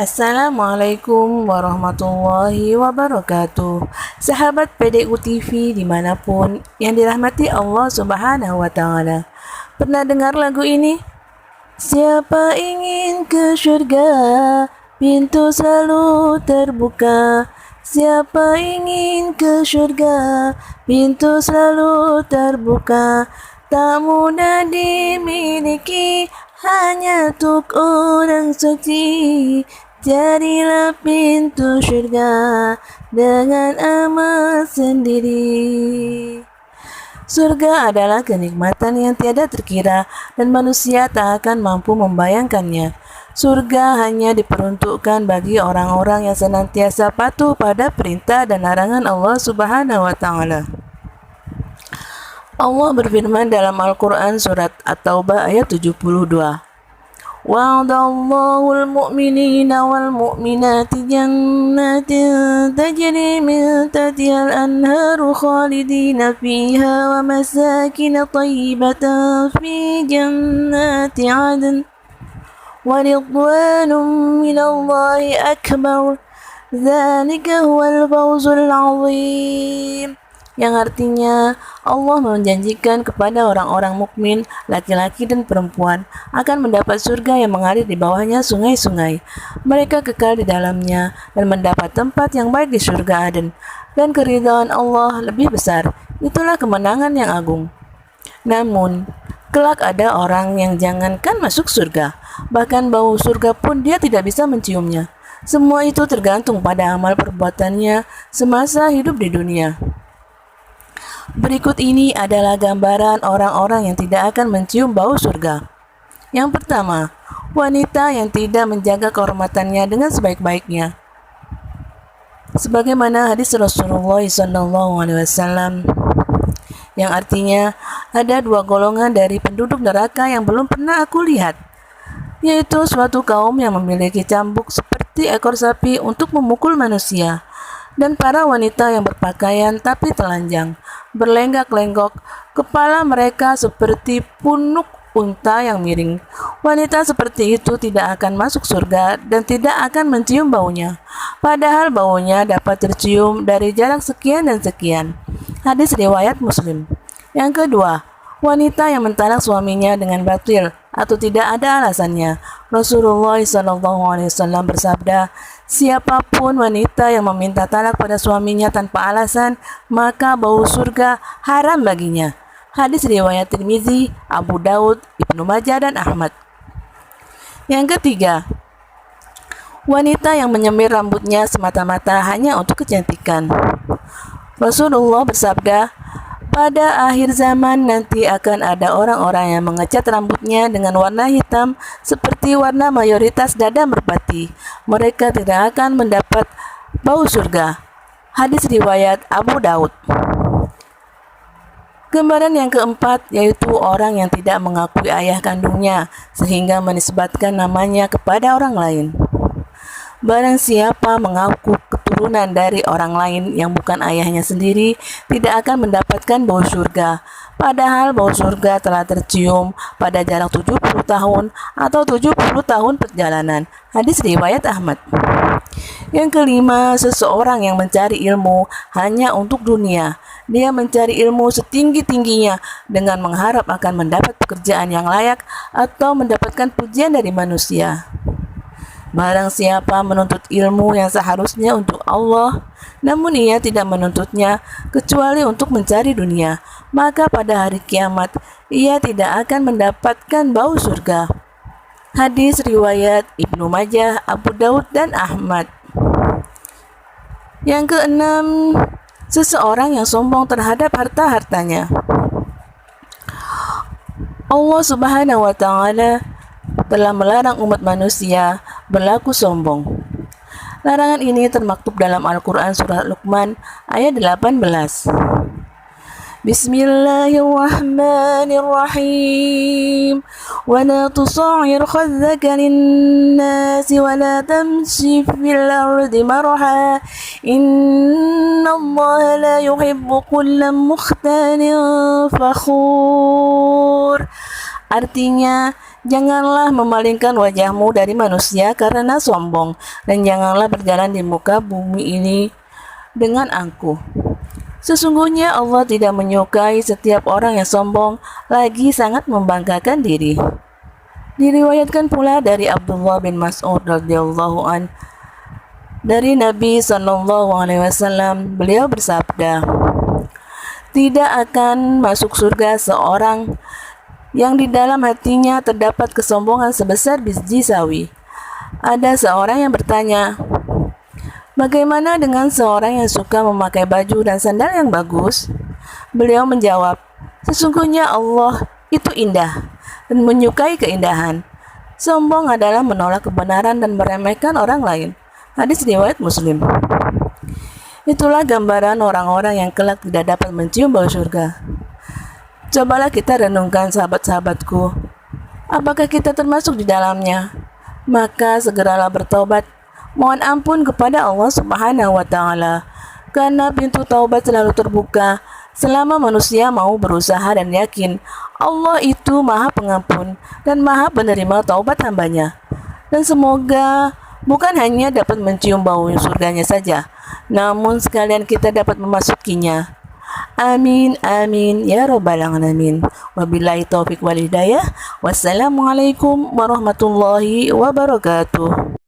Assalamualaikum warahmatullahi wabarakatuh. Sahabat PDU TV dimanapun yang dirahmati Allah Subhanahu wa Ta'ala. Pernah dengar lagu ini? Siapa ingin ke surga, pintu selalu terbuka. Siapa ingin ke surga, pintu selalu terbuka. Tak mudah dimiliki, hanya untuk orang suci. Jadilah pintu surga dengan amal sendiri. Surga adalah kenikmatan yang tiada terkira dan manusia tak akan mampu membayangkannya. Surga hanya diperuntukkan bagi orang-orang yang senantiasa patuh pada perintah dan larangan Allah Subhanahu wa Ta'ala. Allah berfirman dalam Al-Quran surat At-Taubah ayat 72. Wa'adallahu al-mu'minina wal-mu'minati jannatin tajri min tahtiha al-anharu khalidina fiha wa masakin tayyibatan fi jannati 'adn wa ridwanun minallahi akbar dzalika huwal fawzul 'azim, yang artinya Allah menjanjikan kepada orang-orang mukmin, laki-laki dan perempuan, akan mendapat surga yang mengalir di bawahnya sungai-sungai. Mereka kekal di dalamnya dan mendapat tempat yang baik di surga Aden, dan keridhaan Allah lebih besar. Itulah kemenangan yang agung. Namun, kelak ada orang yang jangankan masuk surga, bahkan bau surga pun dia tidak bisa menciumnya. Semua itu tergantung pada amal perbuatannya semasa hidup di dunia. Berikut ini adalah gambaran orang-orang yang tidak akan mencium bau surga. Yang pertama, wanita yang tidak menjaga kehormatannya dengan sebaik-baiknya. Sebagaimana hadis Rasulullah SAW, yang artinya ada dua golongan dari penduduk neraka yang belum pernah aku lihat, yaitu suatu kaum yang memiliki cambuk seperti ekor sapi untuk memukul manusia, dan para wanita yang berpakaian tapi telanjang, berlenggak-lenggok, kepala mereka seperti punuk unta yang miring. Wanita seperti itu tidak akan masuk surga dan tidak akan mencium baunya, padahal baunya dapat tercium dari jarak sekian dan sekian. Hadis riwayat Muslim. Yang kedua, wanita yang mentalak suaminya dengan batil atau tidak ada alasannya. Rasulullah SAW bersabda, siapapun wanita yang meminta talak pada suaminya tanpa alasan, maka bau surga haram baginya. Hadis riwayat Tirmizi, Abu Daud, Ibnu Majah, dan Ahmad. Yang ketiga, wanita yang menyemir rambutnya semata-mata hanya untuk kecantikan. Rasulullah bersabda, pada akhir zaman nanti akan ada orang-orang yang mengecat rambutnya dengan warna hitam seperti warna mayoritas dada merpati. Mereka tidak akan mendapat bau surga. Hadis riwayat Abu Daud. Gambaran yang keempat yaitu orang yang tidak mengakui ayah kandungnya sehingga menisbatkan namanya kepada orang lain. Barang siapa mengaku keturunan dari orang lain yang bukan ayahnya sendiri, tidak akan mendapatkan bau surga, padahal bau surga telah tercium pada jarak 70 tahun atau 70 tahun perjalanan. Hadis riwayat Ahmad. Yang kelima, seseorang yang mencari ilmu hanya untuk dunia. Dia mencari ilmu setinggi-tingginya dengan mengharap akan mendapat pekerjaan yang layak atau mendapatkan pujian dari manusia. Barang siapa menuntut ilmu yang seharusnya untuk Allah, namun ia tidak menuntutnya kecuali untuk mencari dunia, maka pada hari kiamat ia tidak akan mendapatkan bau surga. Hadis riwayat Ibnu Majah, Abu Daud, dan Ahmad. Yang keenam, seseorang yang sombong terhadap harta-hartanya. Allah Subhanahu wa Ta'ala telah melarang umat manusia berlaku sombong. Larangan ini termaktub dalam Al-Quran surat Luqman ayat 18. Bismillahirrahmanirrahim. Wa la tusa'ir khaddaka lin-nasi wa la tamshi fil ardi marha. Innallaha la yuhibbu kulla mukhtalin fakhur. Artinya, Janganlah memalingkan wajahmu dari manusia karena sombong, dan janganlah berjalan di muka bumi ini dengan angkuh. Sesungguhnya Allah tidak menyukai setiap orang yang sombong, lagi sangat membanggakan diri. Diriwayatkan pula dari Abdullah bin Mas'ud radhiyallahu an dari Nabi Shallallahu Alaihi Wasallam, beliau bersabda, tidak akan masuk surga seorang yang di dalam hatinya terdapat kesombongan sebesar biji sawi. Ada seorang yang bertanya, bagaimana dengan seorang yang suka memakai baju dan sandal yang bagus? Beliau menjawab, sesungguhnya Allah itu indah dan menyukai keindahan. Sombong adalah menolak kebenaran dan meremehkan orang lain. Hadis riwayat Muslim. Itulah gambaran orang-orang yang kelak tidak dapat mencium bau surga. Cobalah kita renungkan, sahabat-sahabatku, apakah kita termasuk di dalamnya? Maka segeralah bertobat, mohon ampun kepada Allah Subhanahu wa Ta'ala, karena pintu taubat selalu terbuka selama manusia mau berusaha dan yakin Allah itu Maha Pengampun dan Maha Penerima taubat hambanya. Dan semoga bukan hanya dapat mencium bau surganya saja, namun sekalian kita dapat memasukinya. Amin amin ya robbal alamin. Wabillahi taufik wal hidayah. Wassalamualaikum warahmatullahi wabarakatuh.